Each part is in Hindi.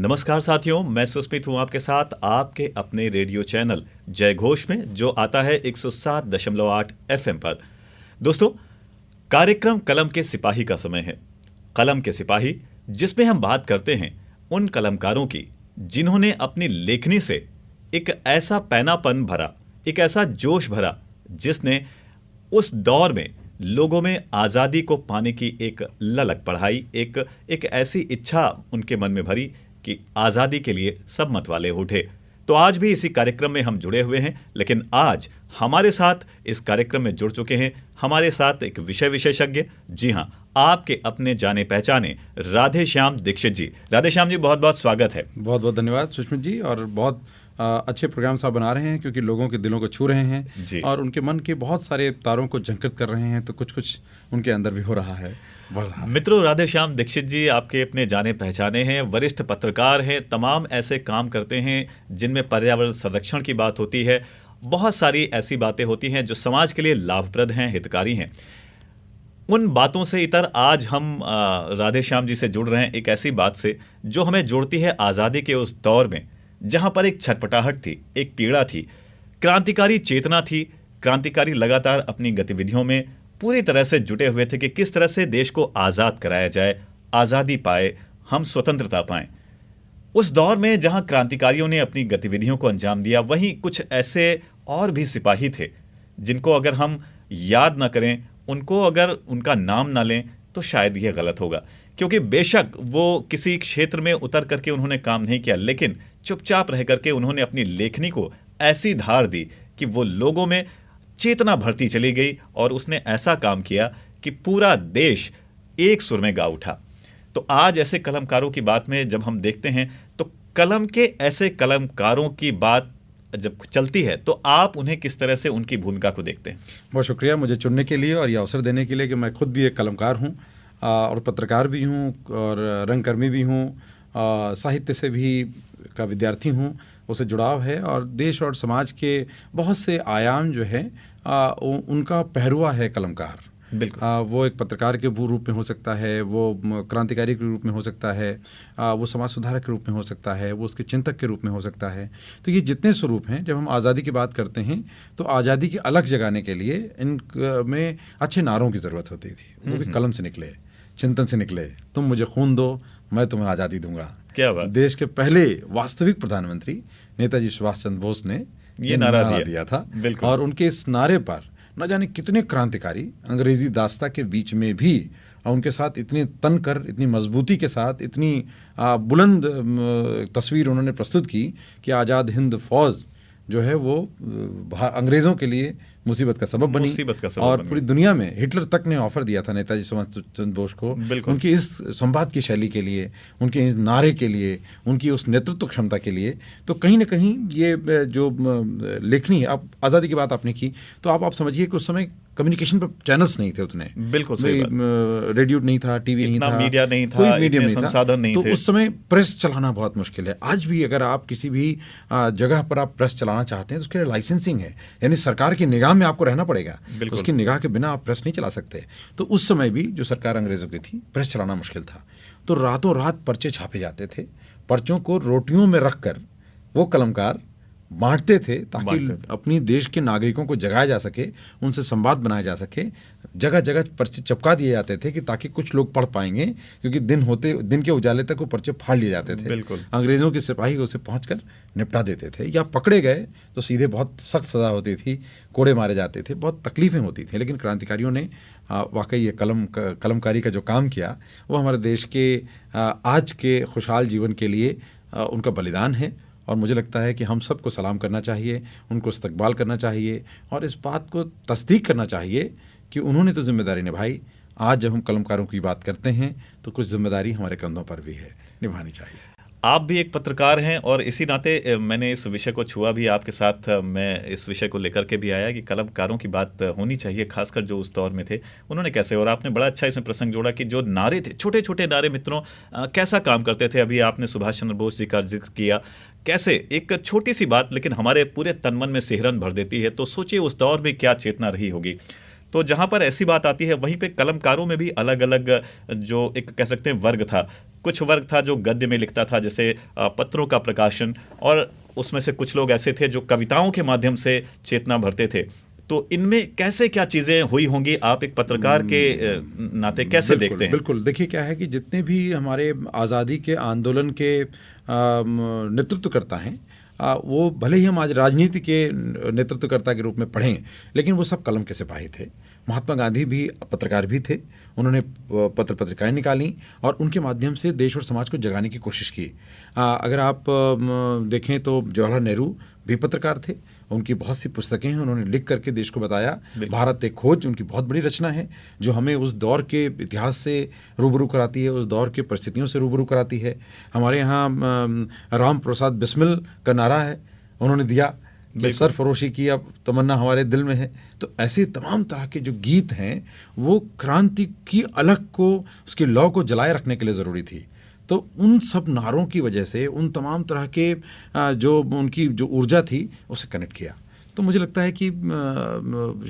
नमस्कार साथियों, मैं सुस्मित हूं आपके साथ आपके अपने रेडियो चैनल जय घोष में, जो आता है 107.8 एफएम पर। दोस्तों, कार्यक्रम कलम के सिपाही का समय है। कलम के सिपाही, जिसमें हम बात करते हैं उन कलमकारों की जिन्होंने अपनी लेखनी से एक ऐसा पैनापन भरा, एक ऐसा जोश भरा, जिसने उस दौर में लोगों में आज़ादी को पाने की एक ललक बढ़ाई, एक ऐसी इच्छा उनके मन में भरी कि आज़ादी के लिए सब मतवाले उठे। तो आज भी इसी कार्यक्रम में हम जुड़े हुए हैं, लेकिन आज हमारे साथ इस कार्यक्रम में जुड़ चुके हैं हमारे साथ एक विषय विशेषज्ञ। जी हाँ, आपके अपने जाने पहचाने राधे श्याम दीक्षित जी। राधे श्याम जी, बहुत बहुत स्वागत है। बहुत बहुत धन्यवाद सुष्मित जी, और बहुत अच्छे प्रोग्राम साहब बना रहे हैं, क्योंकि लोगों के दिलों को छू रहे हैं और उनके मन के बहुत सारे तारों को झंकृत कर रहे हैं, तो कुछ कुछ उनके अंदर भी हो रहा है, बढ़ रहा है। मित्रों, राधे श्याम दीक्षित जी आपके अपने जाने पहचाने हैं, वरिष्ठ पत्रकार हैं, तमाम ऐसे काम करते हैं जिनमें पर्यावरण संरक्षण की बात होती है। बहुत सारी ऐसी बातें होती हैं जो समाज के लिए लाभप्रद हैं, हितकारी हैं। उन बातों से इतर आज हम राधे श्याम जी से जुड़ रहे हैं एक ऐसी बात से जो हमें जोड़ती है आज़ादी के उस दौर में, जहां पर एक छटपटाहट थी, एक पीड़ा थी, क्रांतिकारी चेतना थी। क्रांतिकारी लगातार अपनी गतिविधियों में पूरी तरह से जुटे हुए थे कि किस तरह से देश को आज़ाद कराया जाए, आज़ादी पाए, हम स्वतंत्रता पाएं। उस दौर में जहां क्रांतिकारियों ने अपनी गतिविधियों को अंजाम दिया, वहीं कुछ ऐसे और भी सिपाही थे जिनको अगर हम याद न करें, उनको अगर उनका नाम ना लें, तो शायद यह गलत होगा। क्योंकि बेशक वो किसी क्षेत्र में उतर करके उन्होंने काम नहीं किया, लेकिन चुपचाप रह करके उन्होंने अपनी लेखनी को ऐसी धार दी कि वो लोगों में चेतना भरती चली गई, और उसने ऐसा काम किया कि पूरा देश एक सुर में गा उठा। तो आज ऐसे कलमकारों की बात में जब हम देखते हैं, तो कलम के ऐसे कलमकारों की बात जब चलती है, तो आप उन्हें किस तरह से उनकी भूमिका को देखते हैं? बहुत शुक्रिया मुझे चुनने के लिए और ये अवसर देने के लिए कि मैं खुद भी एक कलमकार हूँ और पत्रकार भी हूँ और रंगकर्मी भी हूँ, साहित्य से भी का विद्यार्थी हूँ, उससे जुड़ाव है, और देश और समाज के बहुत से आयाम जो है उनका पहरुआ है कलमकार। बिल्कुल। वो एक पत्रकार के रूप में हो सकता है, वो क्रांतिकारी के रूप में हो सकता है, वो समाज सुधारक के रूप में हो सकता है, वो उसके चिंतक के रूप में हो सकता है। तो ये जितने स्वरूप हैं, जब हम आज़ादी की बात करते हैं तो आज़ादी की अलग जगाने के लिए इन में अच्छे नारों की ज़रूरत होती थी। वो भी कलम से निकले, चिंतन से निकले। तुम मुझे खून दो, मैं तुम्हें आज़ादी दूंगा। क्या बात। देश के पहले वास्तविक प्रधानमंत्री नेताजी सुभाष चंद्र बोस ने ये नारा दिया था। बिल्कुल। और उनके इस नारे पर न जाने कितने क्रांतिकारी अंग्रेजी दास्ता के बीच में भी उनके साथ इतने तनकर, इतनी मजबूती के साथ, इतनी बुलंद तस्वीर उन्होंने प्रस्तुत की कि आज़ाद हिंद फौज जो है वो अंग्रेज़ों के लिए मुसीबत का सबब बनी। और पूरी दुनिया में हिटलर तक ने ऑफर दिया था नेताजी सुभाष चंद्र बोस को, उनकी इस संवाद की शैली के लिए, उनके इस नारे के लिए, उनकी उस नेतृत्व क्षमता के लिए। तो कहीं ना कहीं ये जो लेखनी, आप आज़ादी की बात आपने की, तो आप समझिए कि उस समय कम्युनिकेशन पर चैनल्स नहीं थे उतने। बिल्कुल सही बात। रेडियो नहीं था, टीवी नहीं था, मीडिया नहीं था, कोई मीडियम नहीं संसाधन नहीं थे। थे। तो उस समय प्रेस चलाना बहुत मुश्किल है। आज भी अगर आप किसी भी जगह पर आप प्रेस चलाना चाहते हैं तो उसके लिए लाइसेंसिंग है, यानी सरकार की निगाह में आपको रहना पड़ेगा। उसकी निगाह के बिना आप प्रेस नहीं चला सकते। तो उस समय भी जो सरकार अंग्रेजों की थी, प्रेस चलाना मुश्किल था। तो रातों रात पर्चे छापे जाते थे। पर्चों को रोटियों में रखकर वो कलमकार बांटते थे, ताकि अपनी देश के नागरिकों को जगाया जा सके, उनसे संवाद बनाया जा सके। जगह जगह पर्चे चिपका दिए जाते थे कि ताकि कुछ लोग पढ़ पाएंगे, क्योंकि दिन के उजाले तक वो पर्चे फाड़ लिए जाते थे। अंग्रेज़ों के सिपाही उसे पहुंचकर निपटा देते थे, या पकड़े गए तो सीधे बहुत सख्त सज़ा होती थी, कोड़े मारे जाते थे, बहुत तकलीफ़ें होती थी। लेकिन क्रांतिकारियों ने वाकई ये कलमकारी का जो काम किया, वो हमारे देश के आज के खुशहाल जीवन के लिए उनका बलिदान है। और मुझे लगता है कि हम सबको सलाम करना चाहिए, उनको इस्तकबाल करना चाहिए, और इस बात को तस्दीक करना चाहिए कि उन्होंने तो जिम्मेदारी निभाई। आज जब हम कलमकारों की बात करते हैं तो कुछ जिम्मेदारी हमारे कंधों पर भी है, निभानी चाहिए। आप भी एक पत्रकार हैं, और इसी नाते मैंने इस विषय को छुआ भी आपके साथ। मैं इस विषय को लेकर के भी आया कि कलमकारों की बात होनी चाहिए, खासकर जो उस दौर में थे, उन्होंने कैसे। और आपने बड़ा अच्छा इसमें प्रसंग जोड़ा कि जो नारे थे, छोटे छोटे नारे, मित्रों, कैसा काम करते थे। अभी आपने सुभाष चंद्र बोस जी का जिक्र किया, कैसे एक छोटी सी बात लेकिन हमारे पूरे तन मन में सिहरन भर देती है। तो सोचिए उस दौर में क्या चेतना रही होगी। तो जहाँ पर ऐसी बात आती है, वहीं पे कलमकारों में भी अलग अलग जो एक कह सकते हैं वर्ग था। कुछ वर्ग था जो गद्य में लिखता था, जैसे पत्रों का प्रकाशन, और उसमें से कुछ लोग ऐसे थे जो कविताओं के माध्यम से चेतना भरते थे। तो इनमें कैसे क्या चीज़ें हुई होंगी, आप एक पत्रकार के नाते कैसे देखते हैं? बिल्कुल, देखिए क्या है कि जितने भी हमारे आज़ादी के आंदोलन के नेतृत्वकर्ता हैं, वो भले ही हम आज राजनीति के नेतृत्वकर्ता के रूप में पढ़ें, लेकिन वो सब कलम के सिपाही थे। महात्मा गांधी भी पत्रकार भी थे, उन्होंने पत्रिकाएं निकाली और उनके माध्यम से देश और समाज को जगाने की कोशिश की। अगर आप देखें तो जवाहरलाल नेहरू भी पत्रकार थे, उनकी बहुत सी पुस्तकें हैं, उन्होंने लिख करके देश को बताया। भारत एक खोज उनकी बहुत बड़ी रचना है, जो हमें उस दौर के इतिहास से रूबरू कराती है, उस दौर की परिस्थितियों से रूबरू कराती है। हमारे यहाँ राम प्रसाद बिस्मिल का नारा है, उन्होंने दिया कि सरफरोशी की अब तमन्ना हमारे दिल में है। तो ऐसे तमाम तरह के जो गीत हैं वो क्रांति की अलख को, उसकी लौ को जलाए रखने के लिए ज़रूरी थी। तो उन सब नारों की वजह से उन तमाम तरह के जो उनकी जो ऊर्जा थी उसे कनेक्ट किया। तो मुझे लगता है कि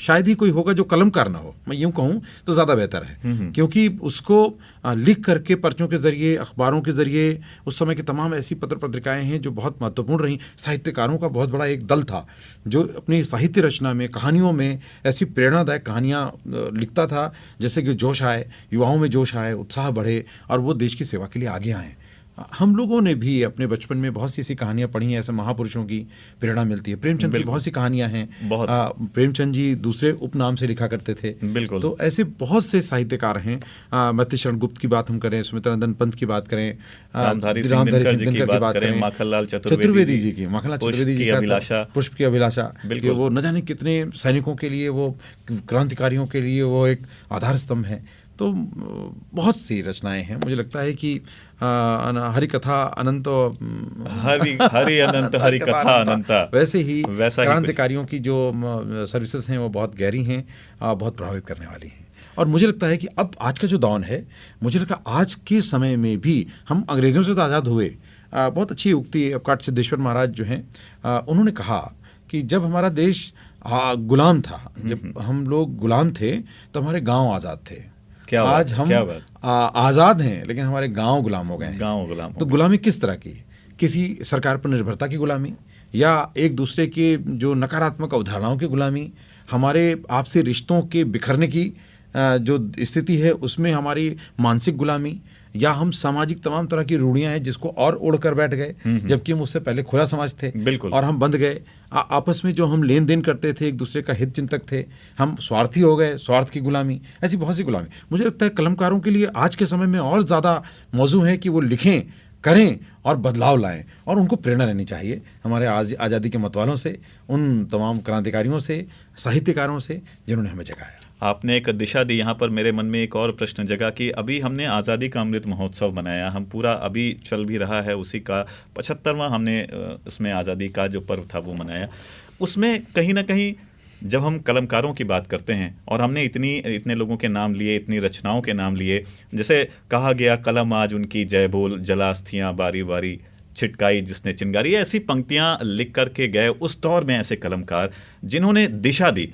शायद ही कोई होगा जो कलमकार ना हो, मैं यूँ कहूँ तो ज़्यादा बेहतर है, क्योंकि उसको लिख करके पर्चों के ज़रिए, अखबारों के ज़रिए, उस समय की तमाम ऐसी पत्रिकाएं हैं जो बहुत महत्वपूर्ण रहीं। साहित्यकारों का बहुत बड़ा एक दल था जो अपनी साहित्य रचना में, कहानियों में ऐसी प्रेरणादायक कहानियाँ लिखता था जिससे कि जोश आए, युवाओं में जोश आए, उत्साह बढ़े और वो देश की सेवा के लिए आगे आएँ। हम लोगों ने भी अपने बचपन में बहुत सी ऐसी कहानियाँ पढ़ी हैं, ऐसे महापुरुषों की प्रेरणा मिलती है। प्रेमचंद की बहुत सी कहानियाँ हैं, प्रेमचंद जी दूसरे उपनाम से लिखा करते थे। बिल्कुल। तो ऐसे बहुत से साहित्यकार हैं। मैथिली शरण गुप्त की बात हम करें, सुमित्रानंदन पंत की बात करें, रामधारी सिंह दिनकर की बात करें, माखनलाल चतुर्वेदी जी की, पुष्प की अभिलाषा, कि वो न जाने कितने सैनिकों के लिए, वो क्रांतिकारियों के लिए वो एक आधार स्तंभ है। तो बहुत सी रचनाएं हैं। मुझे लगता है कि हरि कथा अनंत, हरि अनंत, हरि कथा अनंता, वैसे ही क्रांतिकारियों की जो सर्विसेज हैं वो बहुत गहरी हैं, बहुत प्रभावित करने वाली हैं। और मुझे लगता है कि अब आज का जो दौर है, मुझे लगता है आज के समय में भी हम अंग्रेज़ों से तो आज़ाद हुए। बहुत अच्छी उक्ति अवकाश सिद्धेश्वर महाराज जो हैं, उन्होंने कहा कि जब हमारा देश गुलाम था, जब हम लोग गुलाम थे तो हमारे गाँव आज़ाद थे। आज हम आज़ाद हैं लेकिन हमारे गांव गुलाम हो गए हैं। गांव गुलाम। तो गुलामी किस तरह की? किसी सरकार पर निर्भरता की गुलामी, या एक दूसरे के जो नकारात्मक अवधारणाओं की गुलामी, हमारे आपसी रिश्तों के बिखरने की जो स्थिति है उसमें हमारी मानसिक गुलामी, या हम सामाजिक तमाम तरह की रूढ़ियां हैं जिसको और उड़ कर बैठ गए, जबकि हम उससे पहले खुला समाज थे। बिल्कुल। और हम बंध गए। आपस में जो हम लेन देन करते थे, एक दूसरे का हित चिंतक थे, हम स्वार्थी हो गए, स्वार्थ की गुलामी, ऐसी बहुत सी गुलामी। मुझे लगता है कलमकारों के लिए आज के समय में और ज़्यादा मौजू है कि वो लिखें, करें और बदलाव लाएं, और उनको प्रेरणा लेनी चाहिए हमारे आज़ादी के मतवालों से, उन तमाम क्रांतिकारियों से, साहित्यकारों से जिन्होंने हमें जगाया। आपने एक दिशा दी। यहाँ पर मेरे मन में एक और प्रश्न जगा कि अभी हमने आज़ादी का अमृत महोत्सव मनाया, हम पूरा अभी चल भी रहा है, उसी का 75वां हमने उसमें आज़ादी का जो पर्व था वो मनाया। उसमें कहीं ना कहीं जब हम कलमकारों की बात करते हैं, और हमने इतने लोगों के नाम लिए, इतनी रचनाओं के नाम लिए, जैसे कहा गया कलम आज उनकी जय बोल, जला अस्थियाँ बारी बारी, छिटकाई जिसने चिंगारी, ऐसी पंक्तियाँ लिख कर के गए उस दौर में ऐसे कलमकार जिन्होंने दिशा दी।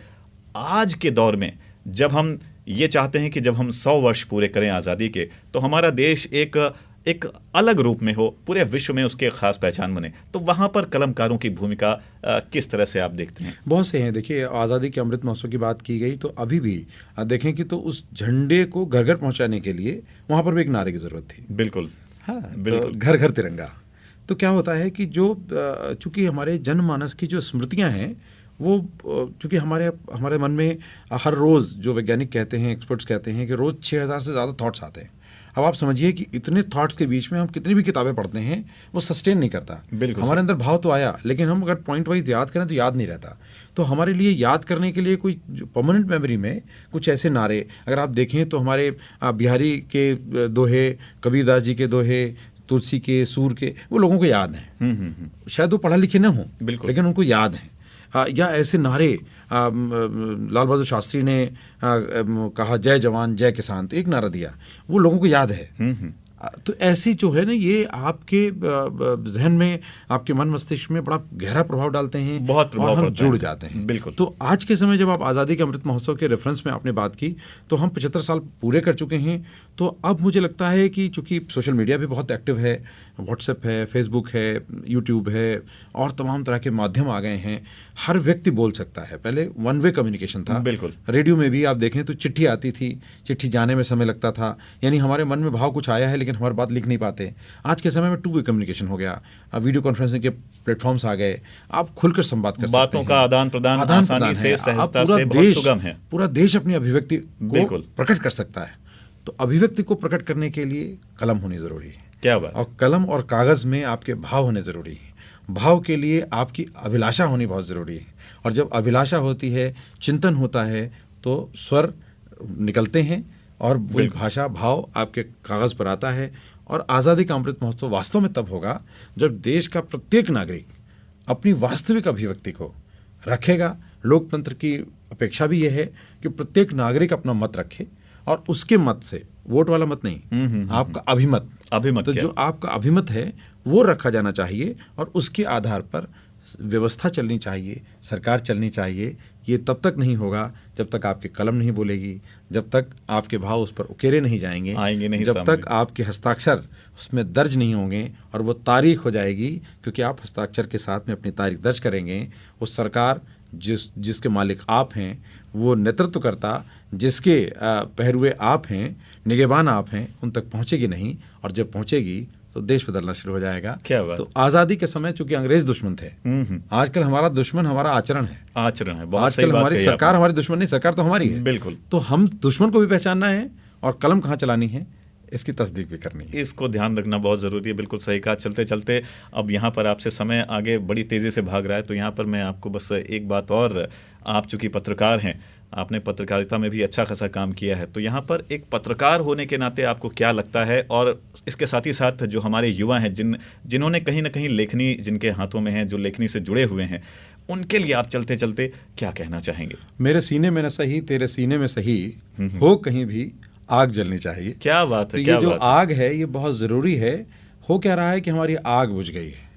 आज के दौर में जब हम ये चाहते हैं कि जब हम 100 वर्ष पूरे करें आज़ादी के, तो हमारा देश एक अलग रूप में हो, पूरे विश्व में उसकी खास पहचान बने, तो वहाँ पर कलमकारों की भूमिका किस तरह से आप देखते हैं? बहुत से हैं। देखिए, आज़ादी के अमृत महोत्सव की बात की गई, तो अभी भी देखें कि तो उस झंडे को घर घर पहुँचाने के लिए वहाँ पर भी एक नारे की ज़रूरत थी। बिल्कुल। हाँ, बिल्कुल। तो घर घर तिरंगा। तो क्या होता है कि जो चूँकि हमारे जनमानस की जो स्मृतियाँ हैं, वो चूँकि हमारे मन में हर रोज़, जो वैज्ञानिक कहते हैं, एक्सपर्ट्स कहते हैं कि रोज़ 6000 से ज़्यादा थॉट्स आते हैं। अब आप समझिए कि इतने थॉट्स के बीच में हम कितनी भी किताबें पढ़ते हैं, वो सस्टेन नहीं करता। बिल्कुल। हमारे अंदर भाव तो आया, लेकिन हम अगर पॉइंट वाइज याद करें तो याद नहीं रहता। तो हमारे लिए याद करने के लिए कोई परमानेंट मेमोरी में कुछ ऐसे नारे, अगर आप देखें तो हमारे बिहारी के दोहे, कबीरदास जी के दोहे, तुलसी के, सूर के, वो लोगों को याद हैं। शायद वो पढ़ा लिखे न हों, लेकिन उनको याद हैं। या ऐसे नारे, लाल बहादुर शास्त्री ने कहा जय जवान जय किसान, तो एक नारा दिया, वो लोगों को याद है। तो ऐसे जो है ना, ये आपके जहन में, आपके मन मस्तिष्क में बड़ा गहरा प्रभाव डालते हैं, बहुत प्रभाव और हम पड़ता है। जुड़ जाते हैं। बिल्कुल। तो आज के समय जब आप आज़ादी के अमृत महोत्सव के रेफरेंस में आपने बात की, तो हम 75 साल पूरे कर चुके हैं। तो अब मुझे लगता है कि चूंकि सोशल मीडिया भी बहुत एक्टिव है, व्हाट्सएप है, फेसबुक है, यूट्यूब है, और तमाम तरह के माध्यम आ गए हैं, हर व्यक्ति बोल सकता है। पहले वन वे कम्युनिकेशन था। बिल्कुल। रेडियो में भी आप देखें तो चिट्ठी आती थी, चिट्ठी जाने में समय लगता था, यानी हमारे मन में भाव कुछ आया है लेकिन हमारी बात लिख नहीं पाते। आज के समय में टू वे कम्युनिकेशन हो गया, अब वीडियो कॉन्फ्रेंसिंग के प्लेटफॉर्म्स आ गए, आप खुलकर संवाद कर सकते हैं, बातों का आदान प्रदान आसानी से, सहजता से बहुत सुगम है। पूरा देश अपनी अभिव्यक्ति बिल्कुल को प्रकट कर सकता है। तो अभिव्यक्ति को प्रकट करने के लिए कलम होनी जरूरी है। क्या बात। और कलम और कागज में आपके भाव होने जरूरी है। भाव के लिए आपकी अभिलाषा होनी बहुत जरूरी है, और जब अभिलाषा होती है, चिंतन होता है, तो स्वर निकलते हैं और वही भाषा, भाव आपके कागज पर आता है। और आज़ादी का अमृत महोत्सव वास्तव में तब होगा जब देश का प्रत्येक नागरिक अपनी वास्तविक अभिव्यक्ति को रखेगा। लोकतंत्र की अपेक्षा भी यह है कि प्रत्येक नागरिक अपना मत रखे, और उसके मत से, वोट वाला मत नहीं, आपका अभिमत, तो जो आपका अभिमत है वो रखा जाना चाहिए, और उसके आधार पर व्यवस्था चलनी चाहिए, सरकार चलनी चाहिए। ये तब तक नहीं होगा जब तक आपकी कलम नहीं बोलेगी, जब तक आपके भाव उस पर उकेरे नहीं जाएंगे, जब तक आपके हस्ताक्षर उसमें दर्ज नहीं होंगे, और वो तारीख हो जाएगी, क्योंकि आप हस्ताक्षर के साथ में अपनी तारीख दर्ज करेंगे। उस सरकार जिसके मालिक आप हैं, वो नेतृत्वकर्ता जिसके पहरुए आप हैं, निगहबान आप हैं, उन तक पहुंचेगी नहीं, और जब पहुंचेगी तो देश बदलना शुरू हो जाएगा। क्या बात। तो आज़ादी के समय चूंकि अंग्रेज दुश्मन थे, आजकल हमारा दुश्मन हमारा आचरण है। आजकल हमारी सरकार हमारी दुश्मन नहीं, सरकार तो हमारी है। बिल्कुल। तो हम दुश्मन को भी पहचानना है, और कलम कहाँ चलानी है इसकी तस्दीक भी करनी है। इसको ध्यान रखना बहुत ज़रूरी है। बिल्कुल सही कहा। चलते चलते अब यहाँ पर आपसे समय आगे बड़ी तेज़ी से भाग रहा है, तो यहाँ पर मैं आपको बस एक बात और, आप चूँकि पत्रकार हैं, आपने पत्रकारिता में भी अच्छा खासा काम किया है, तो यहाँ पर एक पत्रकार होने के नाते आपको क्या लगता है, और इसके साथ ही साथ जो हमारे युवा हैं, जिन्होंने कहीं ना कहीं लेखनी जिनके हाथों में है, जो लेखनी से जुड़े हुए हैं, उनके लिए आप चलते चलते क्या कहना चाहेंगे? मेरे सीने में न सही तेरे सीने में सही, हो कहीं भी आग जलनी चाहिए। क्या बात है। तो ये जो आग है ये बहुत ज़रूरी है। हो क्या रहा है कि हमारी आग बुझ गई है,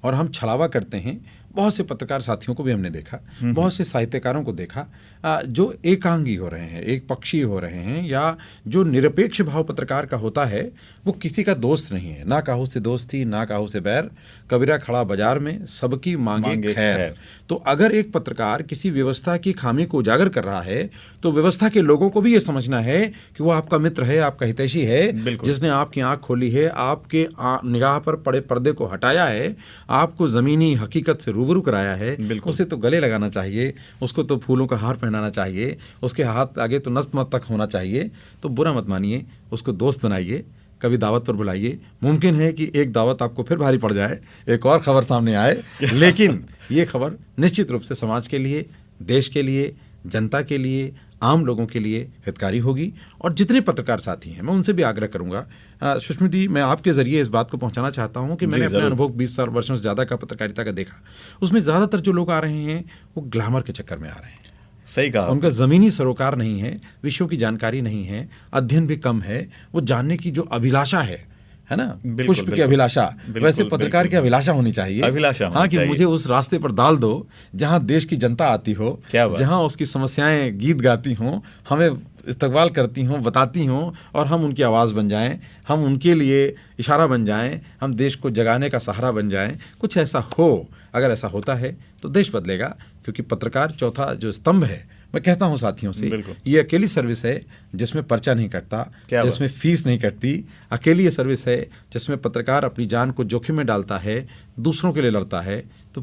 और हम छलावा करते हैं। बहुत से पत्रकार साथियों को भी हमने देखा, बहुत से साहित्यकारों को देखा, जो एकांगी हो रहे हैं, एक पक्षी हो रहे हैं, या जो निरपेक्ष भाव पत्रकार का होता है, वो किसी का दोस्त नहीं है। ना काहू से दोस्ती, ना काहू से बैर, कबीरा खड़ा बाजार में, सबकी मांगे खैर। तो अगर एक पत्रकार किसी व्यवस्था की खामी को उजागर कर रहा है, तो व्यवस्था के लोगों को भी ये समझना है कि वो आपका मित्र है, आपका हितैषी है, जिसने आपकी आंख खोली है, आपके निगाह पर पड़े पर्दे को हटाया है, आपको जमीनी हकीकत से रूबरू कराया है। उसे तो गले लगाना चाहिए, उसको तो फूलों का हार पहनाना चाहिए, उसके हाथ आगे तो नतमस्तक होना चाहिए। तो बुरा मत मानिए, उसको दोस्त बनाइए, कभी दावत पर बुलाइए। मुमकिन है कि एक दावत आपको फिर भारी पड़ जाए, एक और खबर सामने आए, लेकिन ये खबर निश्चित रूप से समाज के लिए, देश के लिए, जनता के लिए, आम लोगों के लिए हितकारी होगी। और जितने पत्रकार साथी हैं, मैं उनसे भी आग्रह करूंगा, सुष्मित जी, मैं आपके जरिए इस बात को पहुंचाना चाहता हूं कि मैंने अपने अनुभव 20 वर्षों से ज़्यादा का पत्रकारिता का देखा, उसमें ज़्यादातर जो लोग आ रहे हैं वो ग्लैमर के चक्कर में आ रहे हैं। सही कहा। उनका ज़मीनी सरोकार नहीं है, विषयों की जानकारी नहीं है, अध्ययन भी कम है। वो जानने की जो अभिलाषा है ना, पुष्प की अभिलाषा, वैसे पत्रकार की अभिलाषा होनी चाहिए। हाँ, कि मुझे उस रास्ते पर डाल दो जहाँ देश की जनता आती हो, जहाँ उसकी समस्याएं गीत गाती हों, हमें इस्तकबाल करती हों, बताती हों, और हम उनकी आवाज़ बन जाएं, हम उनके लिए इशारा बन जाएं, हम देश को जगाने का सहारा बन जाएं। कुछ ऐसा हो, अगर ऐसा होता है तो देश बदलेगा। क्योंकि पत्रकार चौथा जो स्तंभ है, मैं कहता हूं साथियों से, ये अकेली सर्विस है जिसमें पर्चा नहीं कटता, जिसमें फीस नहीं कटती। अकेली ये सर्विस है जिसमें पत्रकार अपनी जान को जोखिम में डालता है, दूसरों के लिए लड़ता है। तो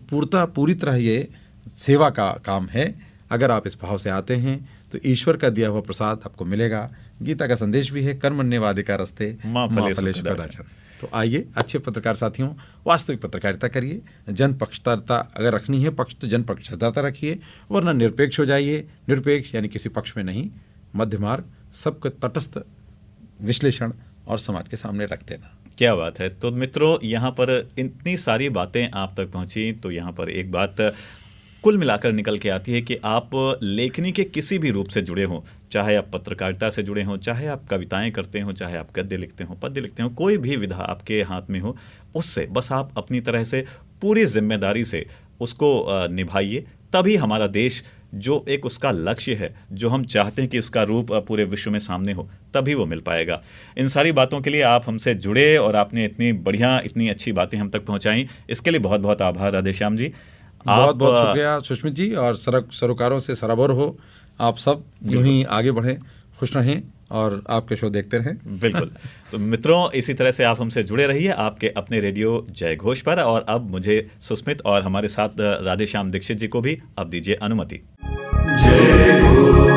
पूरी तरह ये सेवा का काम है। अगर आप इस भाव से आते हैं तो ईश्वर का दिया हुआ प्रसाद आपको मिलेगा। गीता का संदेश भी है, कर्मण्येवाधिकारस्ते मा फलेषु कदाचन। तो आइए अच्छे पत्रकार साथियों, वास्तविक पत्रकारिता करिए। जन पक्षपातिता अगर रखनी है पक्ष, तो जन पक्षपातिता रखिए, वरना निरपेक्ष हो जाइए। निरपेक्ष यानी किसी पक्ष में नहीं, मध्य मार्ग, सबको तटस्थ विश्लेषण और समाज के सामने रख देना। क्या बात है। तो मित्रों, यहाँ पर इतनी सारी बातें आप तक पहुँची, तो यहाँ पर एक बात कुल मिलाकर निकल के आती है कि आप लेखनी के किसी भी रूप से जुड़े हों, चाहे आप पत्रकारिता से जुड़े हों, चाहे आप कविताएं करते हों, चाहे आप गद्य लिखते हों, पद्य लिखते हों, कोई भी विधा आपके हाथ में हो, उससे बस आप अपनी तरह से पूरी जिम्मेदारी से उसको निभाइए। तभी हमारा देश जो एक उसका लक्ष्य है, जो हम चाहते हैं कि उसका रूप पूरे विश्व में सामने हो, तभी वो मिल पाएगा। इन सारी बातों के लिए आप हमसे जुड़े और आपने इतनी बढ़िया, इतनी अच्छी बातें हम तक पहुंचाई, इसके लिए बहुत बहुत आभार राधेश्याम जी। बहुत बहुत शुक्रिया सुष्मित जी, और सरोकारों से सराबर हो आप सब, यूं ही आगे बढ़ें, खुश रहें और आपके शो देखते रहें। बिल्कुल। तो मित्रों, इसी तरह से आप हमसे जुड़े रहिए आपके अपने रेडियो जय घोष पर। और अब मुझे सुस्मित और हमारे साथ राधेश्याम दीक्षित जी को भी अब दीजिए अनुमति। जय घोष।